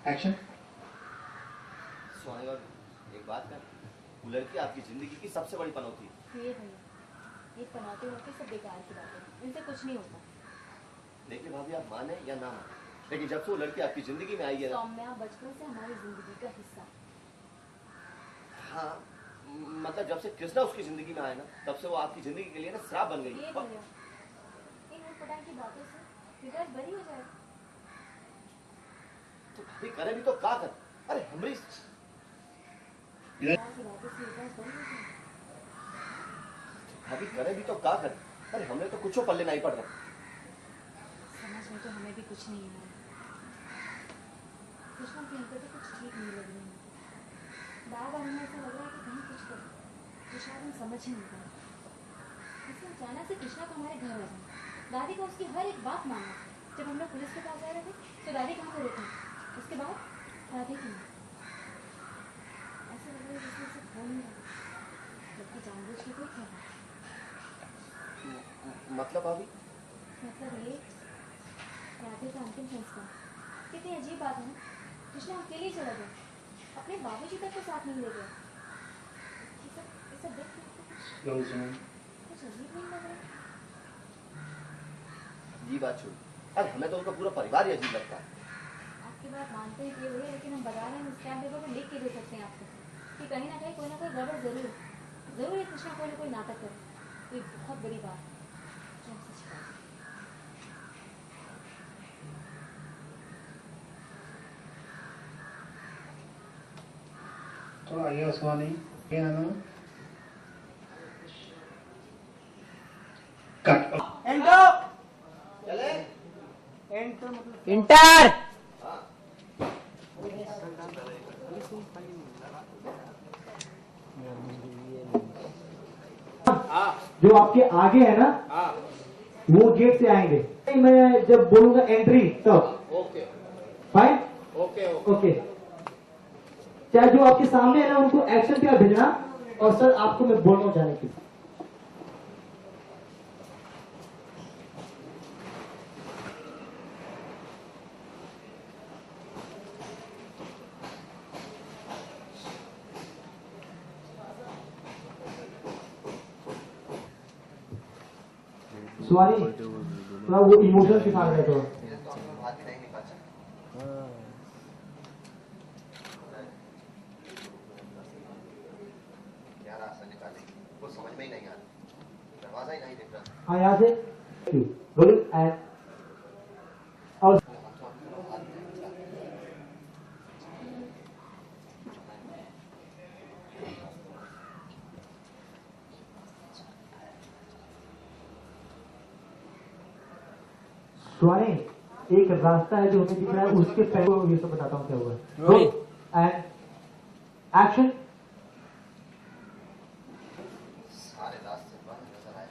Action. सोने एक बात कर, वो लड़की आपकी जिंदगी की सबसे बड़ी पनौती। ये भैया, ये पनौती होती सब बेकार की बातें, इनसे कुछ नहीं होता। देखिए भाभी, आप माने या ना माने, लेकिन जब से वो लड़की आपकी जिंदगी में आई है, सौम्या बचपन से हमारी जिंदगी का हिस्सा। हाँ, मतलब जब से कृष्णा उसकी जिंदगी में आया ना, तब से वो आपकी जिंदगी के लिए ना श्राप बन गई। ये भैया, इन उटपटांग की बातों से विकास बरी हो जाएगा। तो भाभी करे भी तो क्या कर? अरे हमारी भाभी करे भी तो क्या कर? अरे हमने तो कुछ पल्ले नहीं पड़ रहा। समझ में तो हमें भी कुछ नहीं है। कृष्णा की हमको तो कुछ ठीक नहीं लग रही है। बार बार हमें ऐसा लग रहा है कि कहीं कुछ करें, तो शायद हम समझ ही नहीं पाए। इसलिए अचानक से कृष्णा को हमारे घर आ जाए, दादी को उसकी हर एक बात मानना। जब हम लोग पुलिस के पास जा रहे थे तो दादी कहाँ पे रहती, उसके बाद राधे की ऐसा लग रहा है जैसे उसे खो नहीं रहा, जबकि जानबूझ के कोई खेला। मतलब भाभी? मतलब ये राधे का अंतिम संस्कार। कितनी अजीब बात है ना, कृष्णा अकेले ही चला गया, अपने बाबूजी तक को साथ नहीं ले गया। ये सब देख के कुछ अजीब नहीं लग रहा। ये बात छोड़, अरे हमें तो उनका पूरा परिवार ही अजीब लगता है। आपकी बात मानते हैं कि भैया, लेकिन हम बता रहे हैं, स्टैम्प पेपर पर लिख के दे सकते हैं आपको कि कहीं ना कहीं कोई ना कोई गड़बड़ जरूर है। कृष्णा कोई ना कोई नाटक करे, तो ये बहुत बड़ी बात है जो हमसे छिपा। थोड़ा आगे आसमानी क्या है ना? कट। एंटर चले? इंटर जो आपके आगे है ना, वो गेट से आएंगे। मैं जब बोलूंगा एंट्री तब ओके फाइन। ओके ओके, चाहे जो आपके सामने है ना, उनको एक्शन क्या भेजना, और सर आपको मैं बोलना हूं जाने के लिए। सॉरी, थोड़ा वो इमोशन के साथ रहता हूँ। बात ही नहीं निकाचा। क्या रास्ता निकाले, कुछ समझ में ही नहीं आ रहा, दरवाजा ही नहीं दिख रहा। हाँ, यहाँ से रोलिंग एंड और सुहानी, एक रास्ता है जो हमें दिख रहा है, उसके पहले ये सब बताता हूँ क्या हुआ। And action. सारे रास्ते बंद नजर आए।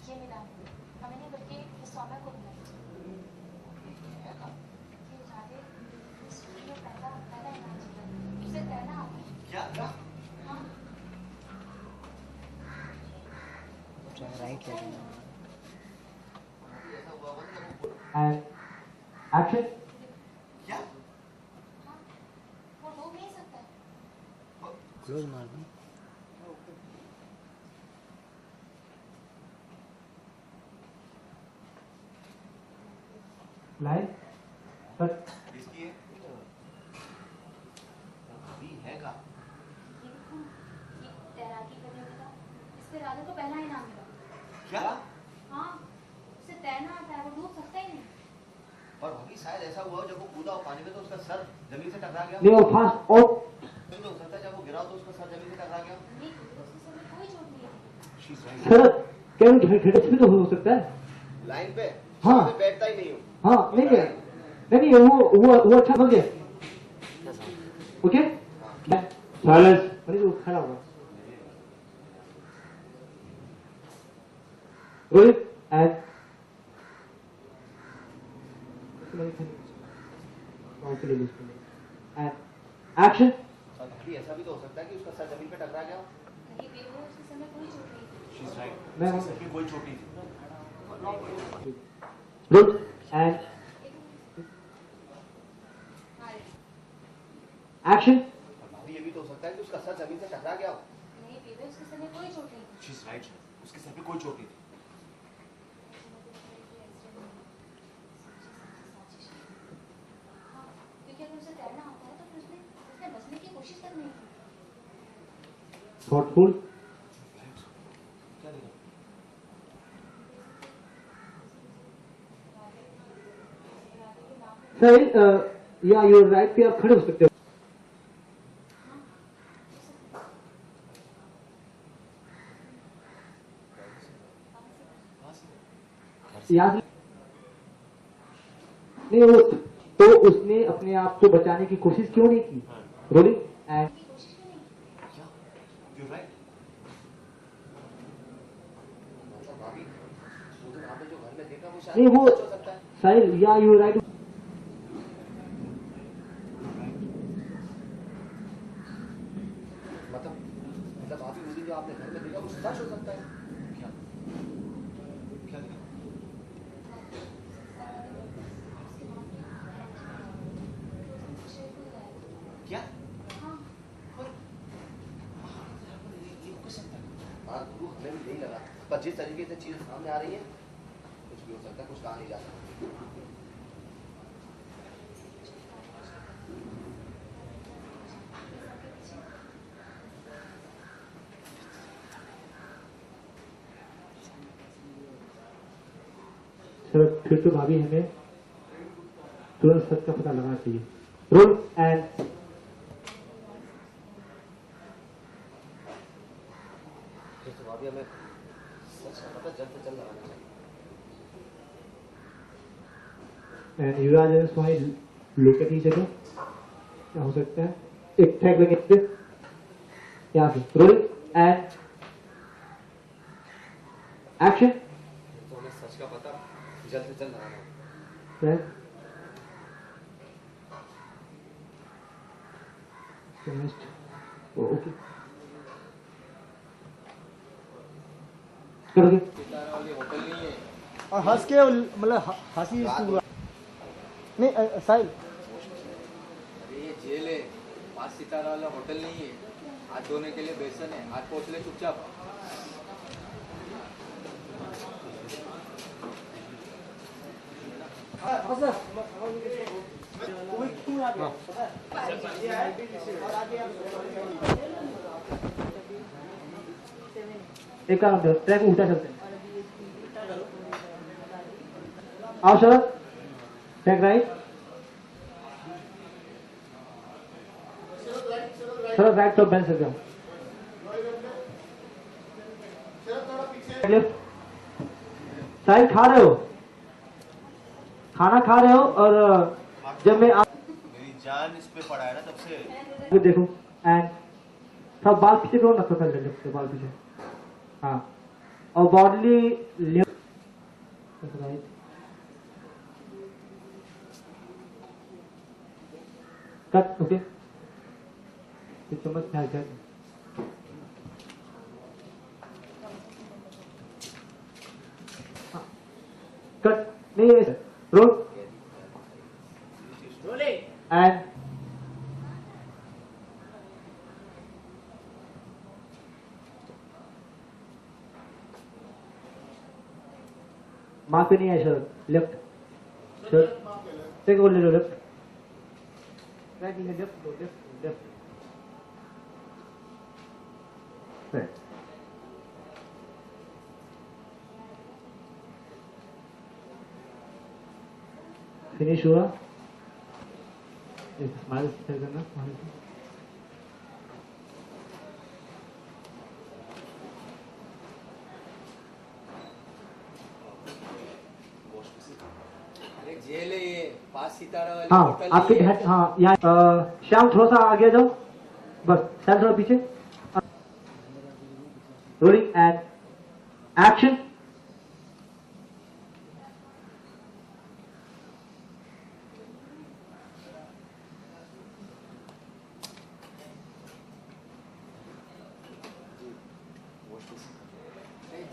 ये मिला हमें नहीं, बल्कि इस सौम्या को मिला। ये राधे इस स्कूल में पहला इनाम जीता, उसे तैरना आता है। क्या? हाँ, राइट ऐसा हुआ बंद करो। And action. क्या? हाँ, वो डूब नहीं सकता है। क्लोज मार दो। Line cut. इसकी है? अभी है का? ये देखो ना, ये तैराकी प्रतियोगिता, इस पे राधे को पहला इनाम मिला। क्या? हाँ, उसे तैरना आता है, वो डूब सकता ही नहीं। और भाभी शायद ऐसा हुआ जब वो कूदा हो पानी में तो उसका सर जमीन से टकरा गया। नहीं, वो फास्ट और नहीं तो हो सकता है जब वो गिरा तो उसका सर जमीन से टकरा गया। नहीं, उसके सर में कोई चोट नहीं है। She's right. शरद क्या घटच भी तो हो सकता है। लाइन पे हाँ। मैं बैठता ही नहीं हूँ। हाँ, नहीं नहीं नहीं, वो अच्छा हो गया। Okay, silence. अरे वो खड़ा होगा। Rolling and action. भाभी ऐसा भी तो हो सकता है कि उसका सर जमीन पे टकरा गया हो। कहीं बेहोश उस समय कोई चोट नहीं थी। She's right. मैं उसके सर पे कोई चोट नहीं थी। Roll and action. भाभी ये भी तो हो सकता है कि उसका सर जमीन से टकरा गया हो। नहीं बेहोश उस समय कोई चोट नहीं थी। She's right. उसके सर पे कोई चोट नहीं थी। हाँ, क्योंकि अगर उसे तैरना आता है तो फिर उसने बचने की कोशिश तक नहीं की। थॉटफुल। क्या देखा? सर या यूर राइट पे आप खड़े हो सकते हो। यहाँ से नहीं वो तो उसने अपने आप को बचाने की कोशिश क्यों नहीं की। रोलिंग एंड की कोशिश क्यों नहीं की? क्या? You're right. मतलब भाभी वो जो आपने जो घर में देखा वो शायद नहीं वो सच हो सकता है। साहिल या यूर राइट। मतलब भाभी उस दिन जो आपने घर में देखा वो सच हो सकता है। क्या? क्या देखा? क्या? हाँ, ये हो सकता है। हाँ गुरु हमें भी नहीं लगा पर जिस तरीके से चीजें सामने आ रही है कुछ भी हो सकता है, कुछ कहा नहीं जा सकता। सर फिर तो भाभी हमें तुरंत सच का पता लगाना चाहिए। रोल एंड तो भाभी हमें सच का पता जल्द से जल्द लगाना चाहिए। And Yuvraj and Swami look at each other. क्या हो सकता है एक टैग लगे इस पे यहाँ से। Roll and action. तो हमें सच का पता जल्द से जल्द लगाना होगा। ओके करोगे वाली होटल नहीं है। और हंस के मतलब हंसी पूरा नहीं साहिल अरे ये जेल है, 5 सितारा वाला होटल नहीं है। हाथ धोने के लिए बेसन है, हाथ पोंछ ले चुपचाप। एक काम करो ट्रैक उल्टा चलते हैं। आओ शरद ट्रैक राइट। शरद राइट तो बेंच से जाओ। लेफ्ट। साहिल खा रहे हो, खाना खा रहे हो और जब मैं मेरी जान इस पे पड़ा है ना तब से। आप देखो एंड सब बाल पीछे करो ना, तो लेफ्ट से बाल पीछे। हाँ और body left right. Cut okay चम्मच में हाथ कट नहीं रोल एंड मार्क पे नहीं है sir. Left sir take over ले लो। Left right left left left right. Finish हुआ। एक स्माइल करना। अरे जेल है ये, 5 सितारा वाली हाँ होटल आपके नहीं है। हेड हाँ यहाँ श्याम थोड़ा सा आगे जाओ बस। श्याम थोड़ा पीछे। Rolling and action.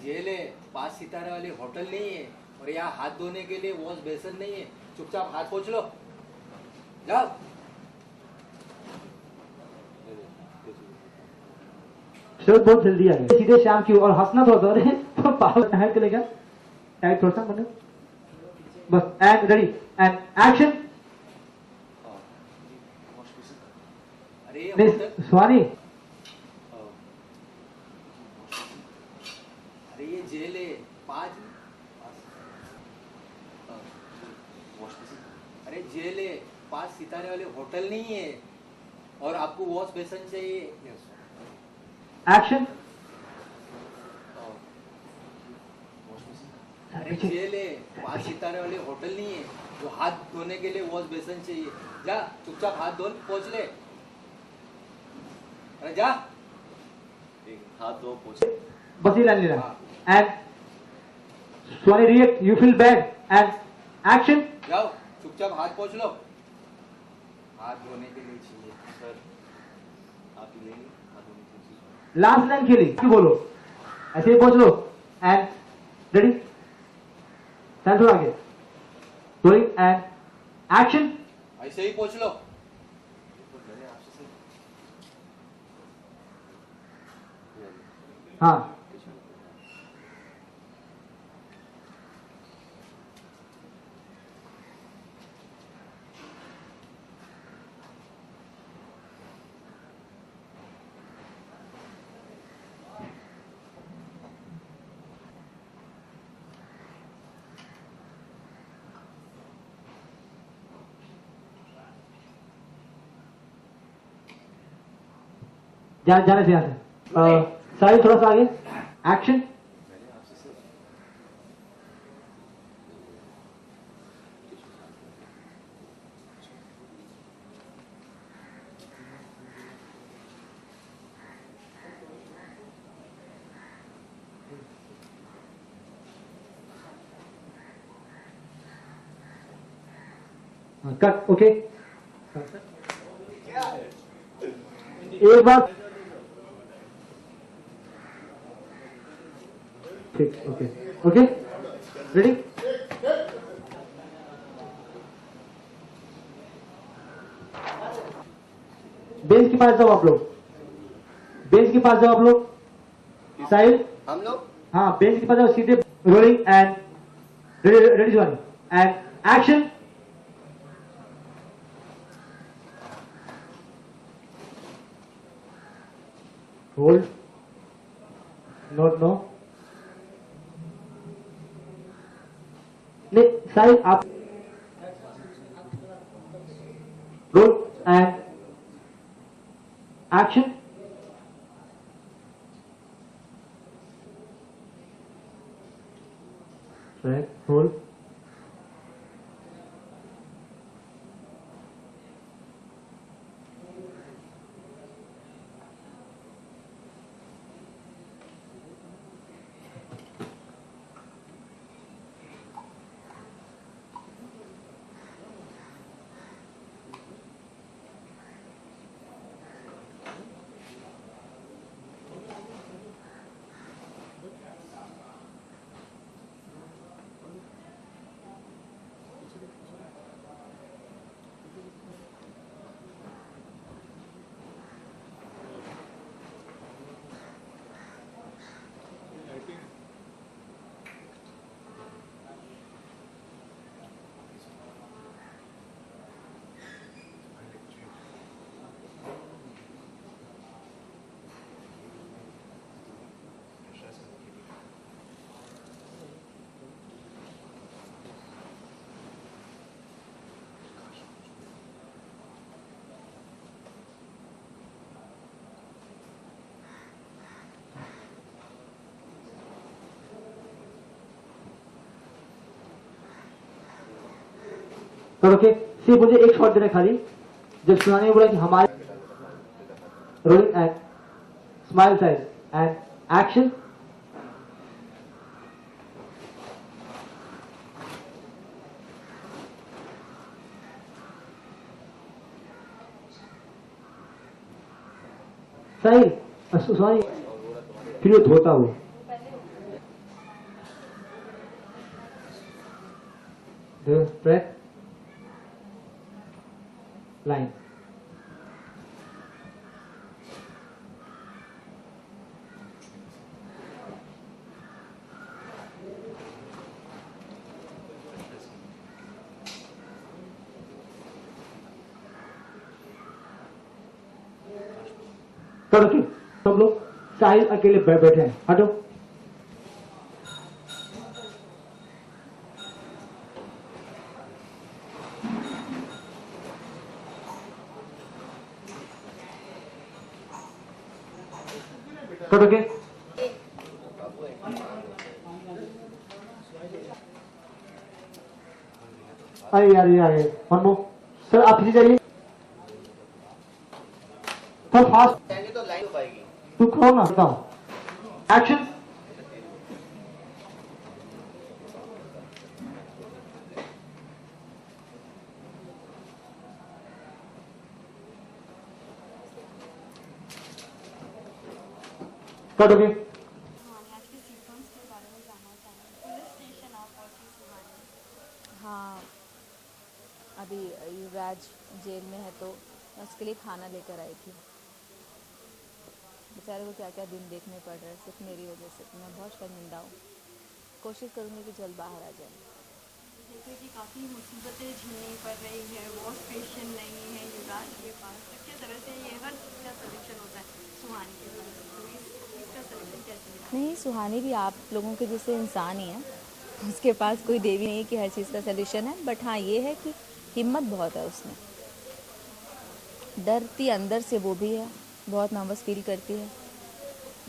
जेल है, 5 सितारे वाली होटल नहीं है, और यहाँ हाथ धोने के लिए वॉश बेसन नहीं है। चुपचाप हाथ पोंछ लो, जाओ। शरद बहुत जल्दी आ गया, सीधे शाम की और हंसना थोड़ा सा, अरे तो पागल है के लेगा टाइट थोड़ा सा बने बस। And ready and action. अरे ये नहीं होटल, स्वानी, अरे ये जेल है, 5 अरे जेल है, 5 सितारे वाले होटल नहीं है, और आपको वॉश बेसन चाहिए। एक्शन। अरे जेल है, 5 सितारे वाले होटल नहीं है, जो हाथ धोने के लिए वॉश बेसन चाहिए। जा, चुपचाप हाथ धो, पोंछ ले। अरे जा, हाथ धो पोछे। बस ये लाइन लेना। And Swani react, you feel bad and action. जाओ, चुपचाप हाथ पोंछ लो। हाथ धोने के लिए चाहिए। सर आप ही लेंगे हाथ धोने की चीज? लास्ट लाइन खेली क्यों बोलो, ऐसे ही पहुंच लो। एंड रेडी, टाइम थोड़ा आगे, रोलिंग एंड एक्शन। ऐसे ही पोंछ लो। तो मैंने आपसे सर हाँ जाने से यहाँ से साहिल थोड़ा सा आगे, एक्शन। मैंने आपसे सर कट ओके। एक बार ठीक, ओके ओके रेडी। बेंच के पास जाओ आप लोग, बेंच के पास जाओ आप लोग। साहिल हम लोग हाँ बेंच के पास जाओ, सीधे rolling and ready ready one and action. Hold, note no, नहीं साहिल आप roll and action. Track hold, okay सिर्फ मुझे एक शॉट देना खाली, जब सुनाने बोला कि हमारे rolling and smile side and action. Sahil sorry फिर वो धोता हो Press. Line. करो कि सब लोग साहिल अकेले बैठे हैं, हटो। करो कि अरे यार ये आ गए। वन मोर सर, आप पीछे जाइए सर, फास्ट जाएंगे तो लाइन हो पाएगी। तू खो ना, बताओ एक्शन। कटोगे हाँ, अभी युवराज जेल में है तो मैं उसके लिए खाना लेकर आई थी। बेचारे को क्या क्या दिन देखने पड़ रहे हैं सिर्फ मेरी वजह से। तो मैं बहुत शर्मिंदा हूँ। कोशिश करूँगी कि जल्द बाहर आ जाए। जैसे कि काफ़ी मुसीबतें झेलनी पड़ रही है, वॉश पेशेंट नहीं है युवराज के पास, तो किस तरह से ये हर चीज़ का सलूशन होता है सुहानी के पास, तो इसका सलूशन कैसे मिला? नहीं, सुहानी भी आप लोगों के जैसे इंसान ही है। उसके पास कोई देवी नहीं है कि हर चीज़ का सलूशन है। बट हाँ, ये है कि हिम्मत बहुत है उसमें। डरती अंदर से वो भी है, बहुत नर्वस फील करती है,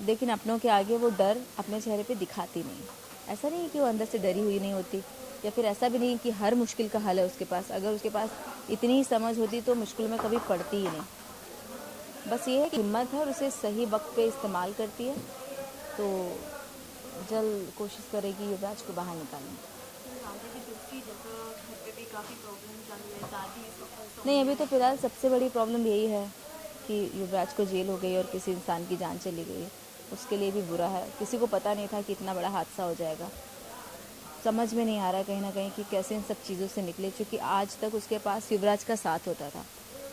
लेकिन अपनों के आगे वो डर अपने चेहरे पे दिखाती नहीं। ऐसा नहीं है कि वो अंदर से डरी हुई नहीं होती, या फिर ऐसा भी नहीं कि हर मुश्किल का हल है उसके पास। अगर उसके पास इतनी ही समझ होती तो मुश्किल में कभी पड़ती ही नहीं। बस ये है कि हिम्मत है और उसे सही वक्त पे इस्तेमाल करती है, तो जल्द कोशिश करेगी युवराज को बाहर निकालने। आगे भी दूसरी जगह घर पे भी काफ़ी प्रॉब्लम चल रही है, दादी इस वक्त नहीं, अभी तो फिलहाल सबसे बड़ी प्रॉब्लम यही है कि युवराज को जेल हो गई और किसी इंसान की जान चली गई। उसके लिए भी बुरा है। किसी को पता नहीं था कि इतना बड़ा हादसा हो जाएगा। समझ में नहीं आ रहा है कहीं ना कहीं कि कैसे इन सब चीज़ों से निकले, क्योंकि आज तक उसके पास युवराज का साथ होता था।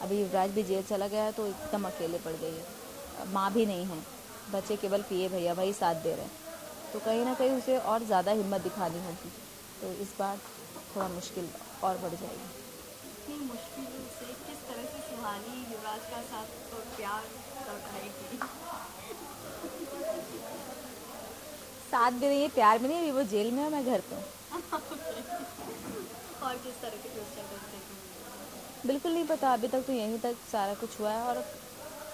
अभी युवराज भी जेल चला गया है तो एकदम अकेले पड़ गई है। माँ भी नहीं है, बच्चे केवल पिए भैया वही साथ दे रहे हैं। तो कहीं ना कहीं उसे और ज़्यादा हिम्मत दिखानी होगी, तो इस बार थोड़ा मुश्किल और बढ़ जाएगी। इतनी मुश्किलों से किस तरह से सुहानी युवराज का साथ और प्यार लौटाएगी? साथ भी नहीं है, प्यार भी नहीं है। अभी वो जेल में है, मैं घर पे हूँ। और किस तरह के ट्विस्ट चल रहे हैं? बिल्कुल नहीं पता, अभी तक तो यहीं तक सारा कुछ हुआ है। और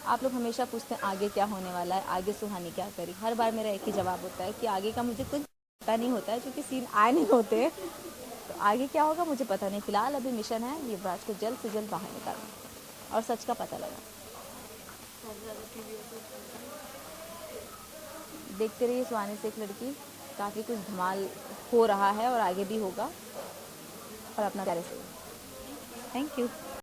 आप लोग हमेशा पूछते हैं आगे क्या होने वाला है, आगे सुहानी क्या करी। हर बार मेरा एक ही जवाब होता है कि आगे का मुझे कुछ पता नहीं होता है, क्योंकि सीन आए नहीं होते हैं। तो आगे क्या होगा मुझे पता नहीं। फिलहाल अभी मिशन है युवराज को जल्द से जल्द बाहर निकालना और सच का पता लगा। देखते रहिए सुहानी से एक लड़की। काफ़ी कुछ धमाल हो रहा है और आगे भी होगा। और अपना प्यारे से। Thank you.